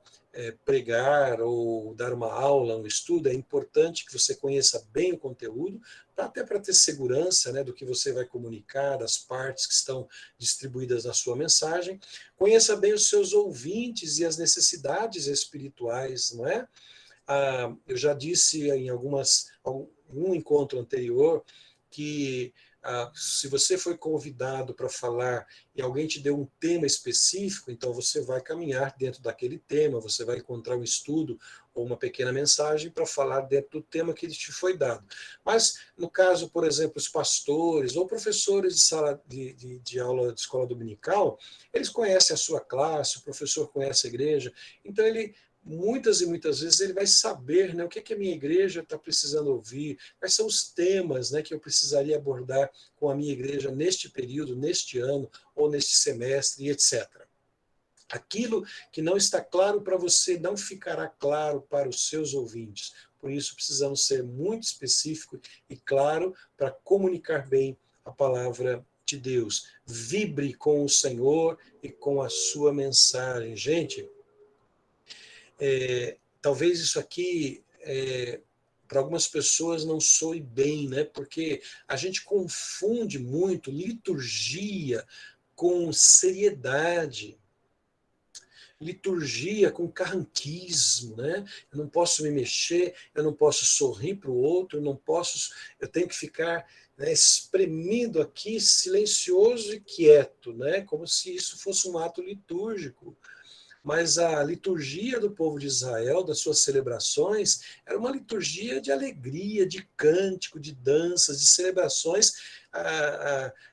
pregar ou dar uma aula, um estudo, é importante que você conheça bem o conteúdo, até para ter segurança, né, do que você vai comunicar, das partes que estão distribuídas na sua mensagem. Conheça bem os seus ouvintes e as necessidades espirituais, não é? Eu já disse em algum encontro anterior que se você foi convidado para falar e alguém te deu um tema específico, então você vai caminhar dentro daquele tema, você vai encontrar um estudo ou uma pequena mensagem para falar dentro do tema que te foi dado. Mas, no caso, por exemplo, os pastores ou professores de sala de aula de escola dominical, eles conhecem a sua classe, o professor conhece a igreja, então ele muitas e muitas vezes ele vai saber, né, o que a minha igreja está precisando ouvir, quais são os temas, né, que eu precisaria abordar com a minha igreja neste período, neste ano ou neste semestre, etc. Aquilo que não está claro para você não ficará claro para os seus ouvintes. Por isso precisamos ser muito específicos e claro para comunicar bem a palavra de Deus. Vibre com o Senhor e com a sua mensagem. Gente, talvez isso aqui para algumas pessoas não soe bem, né? Porque a gente confunde muito liturgia com seriedade, liturgia com carranquismo, né? Eu não posso me mexer, eu não posso sorrir para o outro, eu tenho que ficar, né, espremido aqui, silencioso e quieto, né? Como se isso fosse um ato litúrgico. mas a liturgia do povo de Israel, das suas celebrações, era uma liturgia de alegria, de cântico, de danças, de celebrações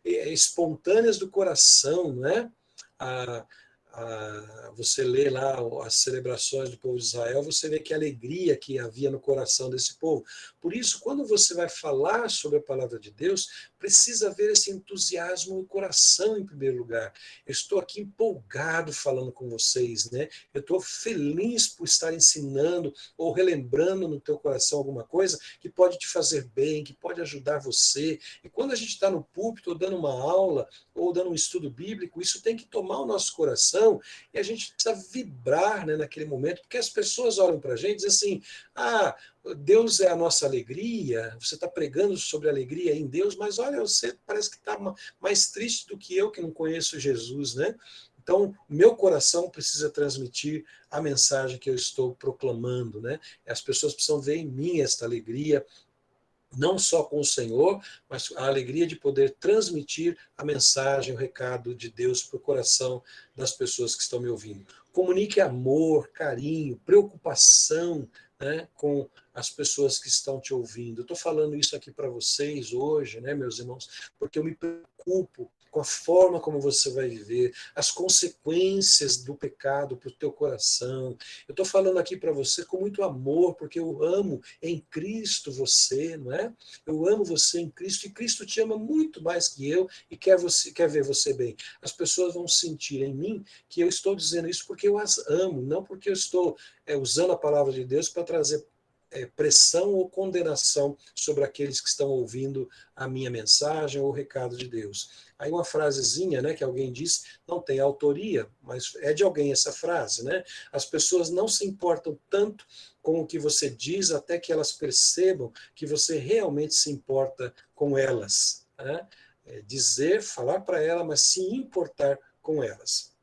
espontâneas do coração, não é? Ah, você lê lá as celebrações do povo de Israel, você vê que alegria que havia no coração desse povo. Por isso, quando você vai falar sobre a palavra de Deus, precisa haver esse entusiasmo no coração em primeiro lugar. Eu estou aqui empolgado falando com vocês, né? Eu estou feliz por estar ensinando ou relembrando no teu coração alguma coisa que pode te fazer bem, que pode ajudar você. E quando a gente está no púlpito ou dando uma aula ou dando um estudo bíblico, isso tem que tomar o nosso coração e a gente precisa vibrar, né, naquele momento, porque as pessoas olham para a gente e dizem assim, Deus é a nossa alegria, você está pregando sobre alegria em Deus, mas olha, você parece que está mais triste do que eu, que não conheço Jesus, né? Então, meu coração precisa transmitir a mensagem que eu estou proclamando, né? As pessoas precisam ver em mim esta alegria, não só com o Senhor, mas a alegria de poder transmitir a mensagem, o recado de Deus para o coração das pessoas que estão me ouvindo. Comunique amor, carinho, preocupação, né, com as pessoas que estão te ouvindo. Eu estou falando isso aqui para vocês hoje, né, meus irmãos, porque eu me preocupo com a forma como você vai viver, as consequências do pecado para o teu coração. Eu estou falando aqui para você com muito amor, porque eu amo em Cristo você, não é? Eu amo você em Cristo e Cristo te ama muito mais que eu e quer ver você bem. As pessoas vão sentir em mim que eu estou dizendo isso porque eu as amo, não porque eu estou usando a palavra de Deus para trazer pressão ou condenação sobre aqueles que estão ouvindo a minha mensagem ou o recado de Deus. Aí uma frasezinha, né, que alguém diz, não tem autoria, mas é de alguém essa frase, né? As pessoas não se importam tanto com o que você diz até que elas percebam que você realmente se importa com elas, né? Dizer, falar para ela, mas se importar com elas.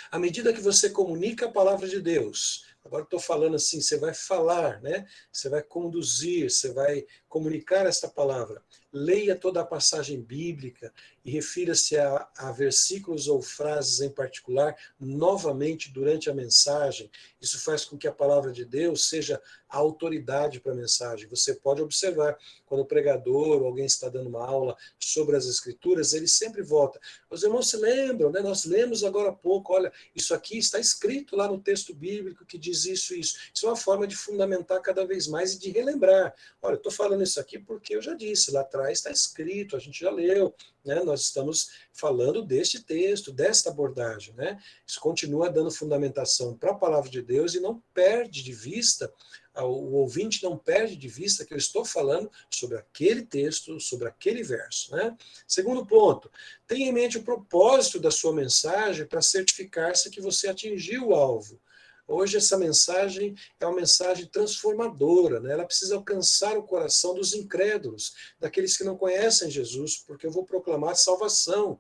À medida que você comunica a palavra de Deus, agora estou falando assim, você vai falar, né? Você vai conduzir, você vai comunicar esta palavra. Leia toda a passagem bíblica e refira-se a versículos ou frases em particular novamente durante a mensagem. Isso faz com que a palavra de Deus seja a autoridade para a mensagem. Você pode observar, quando o pregador ou alguém está dando uma aula sobre as Escrituras, ele sempre volta. Os irmãos se lembram, né? Nós lemos agora há pouco, olha, isso aqui está escrito lá no texto bíblico que diz isso e isso. Isso é uma forma de fundamentar cada vez mais e de relembrar. Olha, eu estou falando isso aqui porque eu já disse, lá atrás está escrito, a gente já leu, né? Nós estamos falando deste texto, desta abordagem, né? Isso continua dando fundamentação para a palavra de Deus e não perde de vista, o ouvinte não perde de vista que eu estou falando sobre aquele texto, sobre aquele verso, né? Segundo ponto, tenha em mente o propósito da sua mensagem para certificar-se que você atingiu o alvo. Hoje essa mensagem é uma mensagem transformadora, né? Ela precisa alcançar o coração dos incrédulos, daqueles que não conhecem Jesus, porque eu vou proclamar salvação.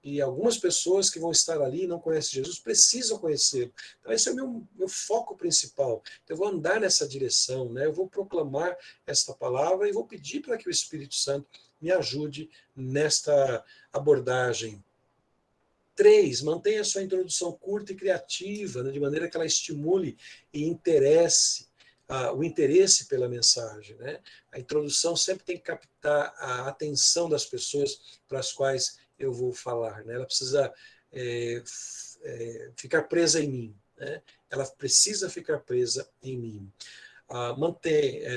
E algumas pessoas que vão estar ali e não conhecem Jesus precisam conhecê-lo. Então esse é o meu foco principal. Então, eu vou andar nessa direção, né? Eu vou proclamar esta palavra e vou pedir para que o Espírito Santo me ajude nesta abordagem. 3, mantenha a sua introdução curta e criativa, né, de maneira que ela estimule e interesse, o interesse pela mensagem. Né? A introdução sempre tem que captar a atenção das pessoas para as quais eu vou falar. Né? Ela precisa ficar presa em mim. Né? Ela precisa ficar presa em mim.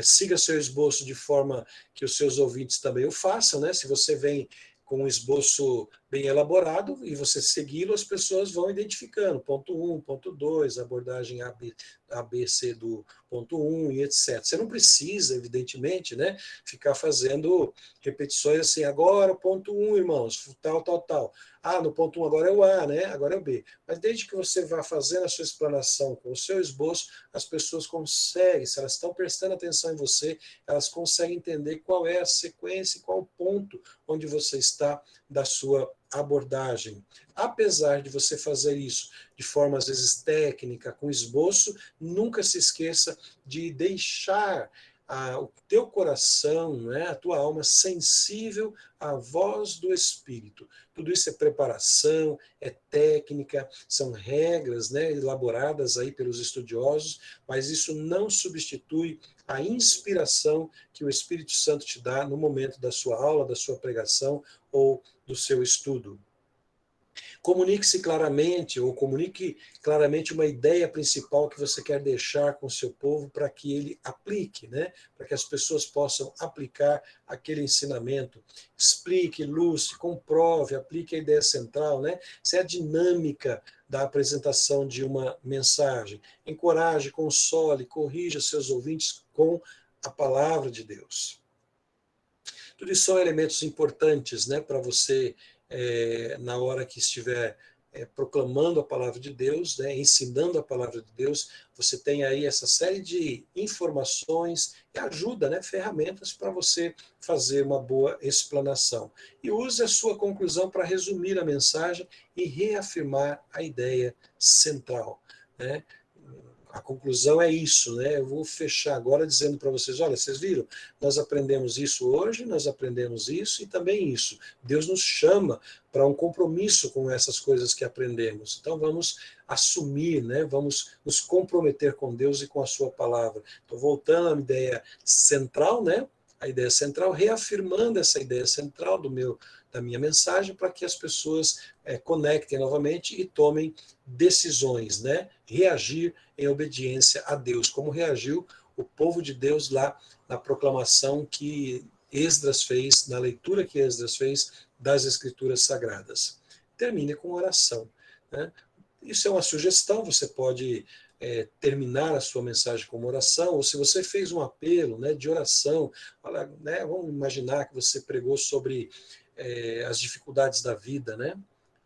Siga seu esboço de forma que os seus ouvintes também o façam, né? Se você vem com um esboço bem elaborado e você segui-lo, as pessoas vão identificando ponto 1, ponto 2, abordagem ABC do ponto 1 e etc. Você não precisa, evidentemente, né, ficar fazendo repetições assim, agora ponto 1, irmãos, tal, tal, tal. No ponto 1 agora é o A, né? Agora é o B. Mas desde que você vá fazendo a sua explanação com o seu esboço, as pessoas conseguem, se elas estão prestando atenção em você, elas conseguem entender qual é a sequência, qual o ponto onde você está da sua abordagem. Apesar de você fazer isso de forma, às vezes, técnica, com esboço, nunca se esqueça de deixar o teu coração, né, a tua alma sensível à voz do Espírito. Tudo isso é preparação, é técnica, são regras, né, elaboradas aí pelos estudiosos, mas isso não substitui a inspiração que o Espírito Santo te dá no momento da sua aula, da sua pregação ou do seu estudo. Comunique-se claramente, ou comunique claramente uma ideia principal que você quer deixar com o seu povo para que ele aplique, né? Para que as pessoas possam aplicar aquele ensinamento. Explique, ilustre, comprove, aplique a ideia central, né? Essa é a dinâmica da apresentação de uma mensagem. Encoraje, console, corrija seus ouvintes com a palavra de Deus. Tudo isso são elementos importantes, né, para você, na hora que estiver proclamando a palavra de Deus, né, ensinando a palavra de Deus, você tem aí essa série de informações e ajuda, né, ferramentas para você fazer uma boa explanação. E use a sua conclusão para resumir a mensagem e reafirmar a ideia central, né? A conclusão é isso, né? Eu vou fechar agora dizendo para vocês, olha, vocês viram? Nós aprendemos isso hoje, nós aprendemos isso e também isso. Deus nos chama para um compromisso com essas coisas que aprendemos. Então vamos assumir, né? Vamos nos comprometer com Deus e com a sua palavra. Estou voltando à ideia central, né? A ideia central, reafirmando essa ideia central da minha mensagem para que as pessoas conectem novamente e tomem decisões, né? Reagir em obediência a Deus, como reagiu o povo de Deus lá na proclamação que Esdras fez, na leitura que Esdras fez das Escrituras Sagradas. Termine com oração, né? Isso é uma sugestão, você pode terminar a sua mensagem com uma oração, ou se você fez um apelo, né, de oração, né, vamos imaginar que você pregou sobre as dificuldades da vida, né?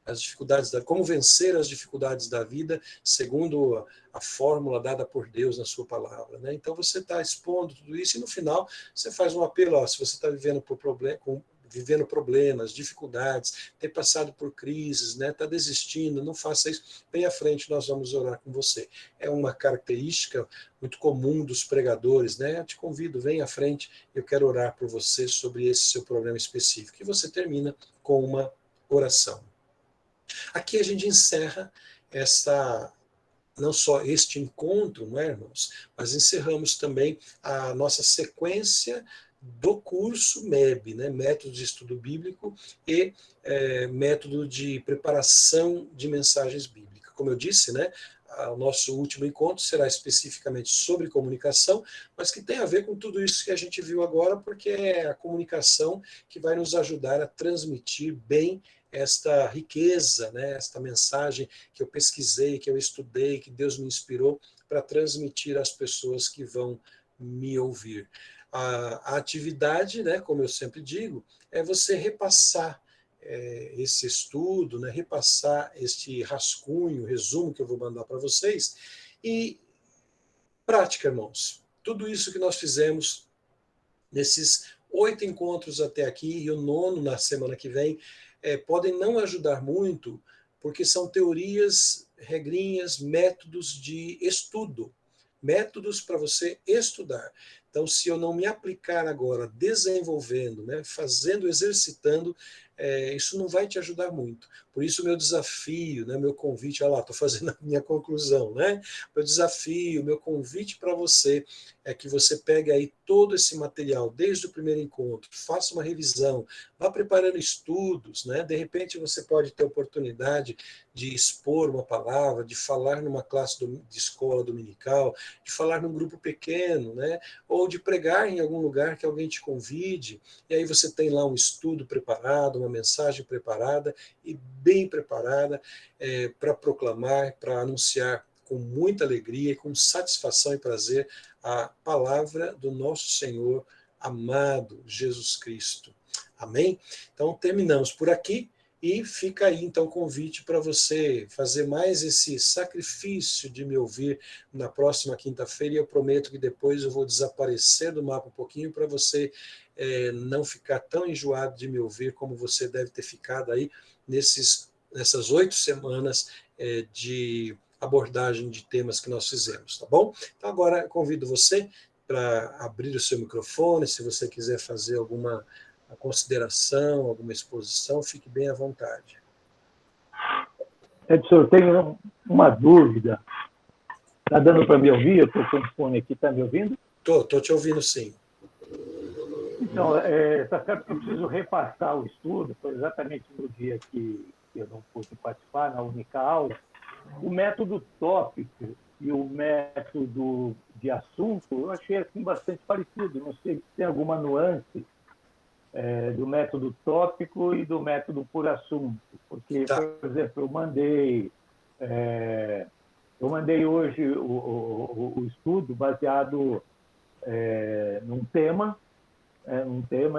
As dificuldades como vencer as dificuldades da vida segundo a fórmula dada por Deus na sua palavra, né? Então você está expondo tudo isso e no final você faz um apelo, ó, se você está vivendo problemas, dificuldades, tem passado por crises, né? Está desistindo, não faça isso. Bem à frente nós vamos orar com você. É uma característica muito comum dos pregadores, né? Eu te convido, vem à frente, eu quero orar por você sobre esse seu problema específico. E você termina com uma oração. Aqui a gente encerra não só este encontro, não é, irmãos, mas encerramos também a nossa sequência do curso MEB, né, Método de Estudo Bíblico e Método de Preparação de Mensagens Bíblicas. Como eu disse, né, o nosso último encontro será especificamente sobre comunicação, mas que tem a ver com tudo isso que a gente viu agora, porque é a comunicação que vai nos ajudar a transmitir bem esta riqueza, né, esta mensagem que eu pesquisei, que eu estudei, que Deus me inspirou para transmitir às pessoas que vão me ouvir. A atividade, né, como eu sempre digo, é você repassar esse estudo, né, repassar este rascunho, resumo que eu vou mandar para vocês, e prática, irmãos. Tudo isso que nós fizemos nesses 8 encontros até aqui, e o 9º na semana que vem, podem não ajudar muito, porque são teorias, regrinhas, métodos de estudo, métodos para você estudar. Então, se eu não me aplicar agora, desenvolvendo, né, fazendo, exercitando, isso não vai te ajudar muito. Por isso, meu desafio, né, meu convite, olha lá, estou fazendo a minha conclusão, né? Meu desafio, meu convite para você é que você pegue aí todo esse material, desde o primeiro encontro, faça uma revisão, vá preparando estudos, né? De repente você pode ter oportunidade de expor uma palavra, de falar numa classe de escola dominical, de falar num grupo pequeno, né? Ou de pregar em algum lugar que alguém te convide, e aí você tem lá um estudo preparado, uma mensagem preparada e bem preparada para proclamar, para anunciar com muita alegria, com satisfação e prazer a palavra do nosso Senhor amado Jesus Cristo. Amém? Então terminamos por aqui e fica aí então o convite para você fazer mais esse sacrifício de me ouvir na próxima quinta-feira, e eu prometo que depois eu vou desaparecer do mapa um pouquinho para você não ficar tão enjoado de me ouvir como você deve ter ficado aí nessas 8 semanas de abordagem de temas que nós fizemos, tá bom? Então agora eu convido você para abrir o seu microfone, se você quiser fazer alguma consideração, alguma exposição, fique bem à vontade. Edson, eu tenho uma dúvida. Está dando para me ouvir? Eu estou com o fone aqui, está me ouvindo? Estou te ouvindo, sim. Então, tá certo que eu preciso repassar o estudo, foi exatamente no dia que eu não pude participar, na única aula. O método tópico e o método de assunto, eu achei assim, bastante parecido. Não sei se tem alguma nuance do método tópico e do método por assunto. Porque, Tá. por exemplo, eu mandei hoje o estudo baseado num tema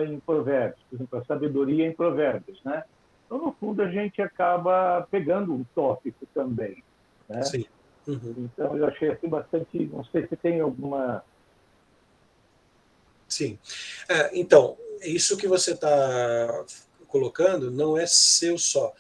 em provérbios, por exemplo, a sabedoria em provérbios, né? Então, no fundo, a gente acaba pegando um tópico também, né? Sim. Uhum. Então, eu achei assim bastante, não sei se tem alguma... Sim. Então, isso que você está colocando não é seu só.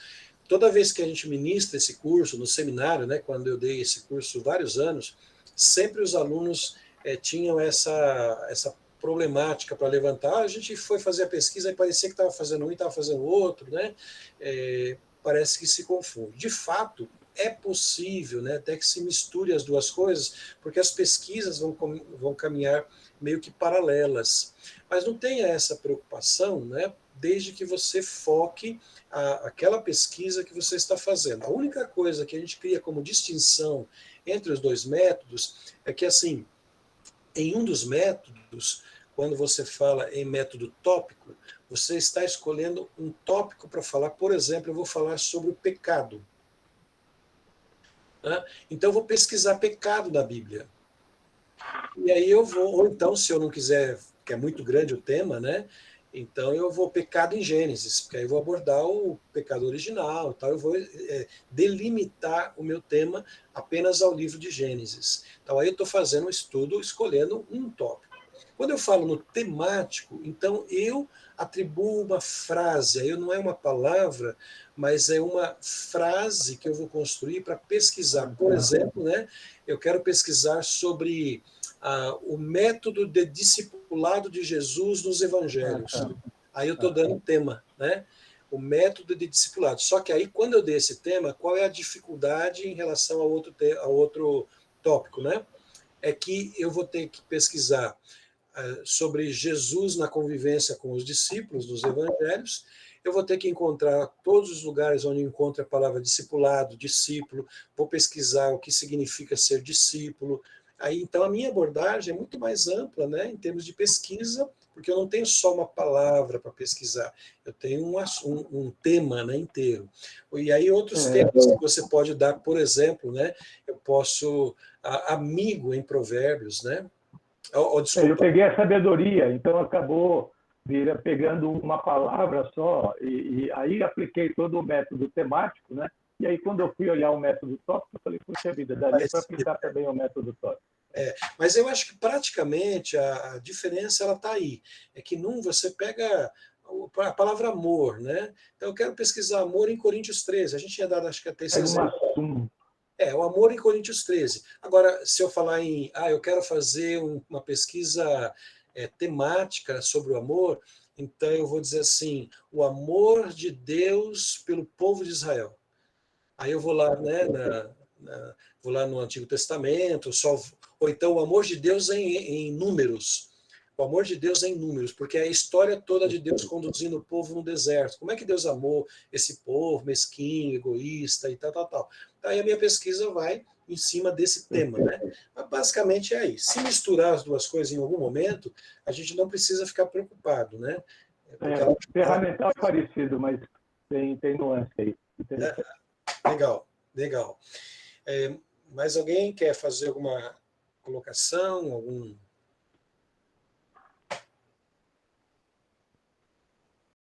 Toda vez que a gente ministra esse curso, no seminário, né, quando eu dei esse curso vários anos, sempre os alunos tinham essa problemática para levantar. A gente foi fazer a pesquisa e parecia que estava fazendo um e estava fazendo outro, né? Parece que se confunde. De fato, é possível, né, até que se misture as duas coisas, porque as pesquisas vão caminhar meio que paralelas. Mas não tenha essa preocupação, né, desde que você foque aquela pesquisa que você está fazendo. A única coisa que a gente cria como distinção entre os dois métodos é que, assim, em um dos métodos, quando você fala em método tópico, você está escolhendo um tópico para falar. Por exemplo, eu vou falar sobre o pecado. Né? Então, eu vou pesquisar pecado na Bíblia. E aí eu vou, ou então, se eu não quiser, que é muito grande o tema, né? Então eu vou pecado em Gênesis, porque aí eu vou abordar o pecado original, tal. Eu vou delimitar o meu tema apenas ao livro de Gênesis. Então aí eu estou fazendo um estudo, escolhendo um tópico. Quando eu falo no temático, então eu atribuo uma frase, aí não é uma palavra, mas é uma frase que eu vou construir para pesquisar. Por exemplo, né? Eu quero pesquisar sobre o método de discipulado de Jesus nos evangelhos. Aí eu estou dando um tema, né? O método de discipulado. Só que aí, quando eu dei esse tema, qual é a dificuldade em relação ao outro tópico, né? É que eu vou ter que pesquisar sobre Jesus na convivência com os discípulos dos evangelhos. Eu vou ter que encontrar todos os lugares onde encontra a palavra discipulado, discípulo, vou pesquisar o que significa ser discípulo. Aí, então, a minha abordagem é muito mais ampla, né, em termos de pesquisa, porque eu não tenho só uma palavra para pesquisar, eu tenho um tema, né, inteiro. E aí outros temas que você pode dar, por exemplo, né, eu posso, amigo em provérbios, né, Eu peguei a sabedoria, então acabou pegando uma palavra só, e aí apliquei todo o método temático, né? E aí, quando eu fui olhar o método tópico, eu falei, puxa vida, daria para aplicar também o método tópico. Mas eu acho que praticamente a diferença ela está aí. É que num você pega a palavra amor, né? Então eu quero pesquisar amor em Coríntios 13. A gente tinha dado, acho que até esse exemplo. O amor em Coríntios 13. Agora, se eu falar eu quero fazer uma pesquisa temática sobre o amor, então eu vou dizer assim, o amor de Deus pelo povo de Israel. Aí eu vou lá, né, vou lá no Antigo Testamento, ou então o amor de Deus em números. O amor de Deus em números, porque é a história toda de Deus conduzindo o povo no deserto. Como é que Deus amou esse povo mesquinho, egoísta e tal, tal, tal. Aí a minha pesquisa vai em cima desse tema, né? Mas basicamente é isso. Se misturar as duas coisas em algum momento, a gente não precisa ficar preocupado, né? O ferramental é parecido, mas tem nuance aí. Legal, legal. Mais alguém quer fazer alguma colocação, algum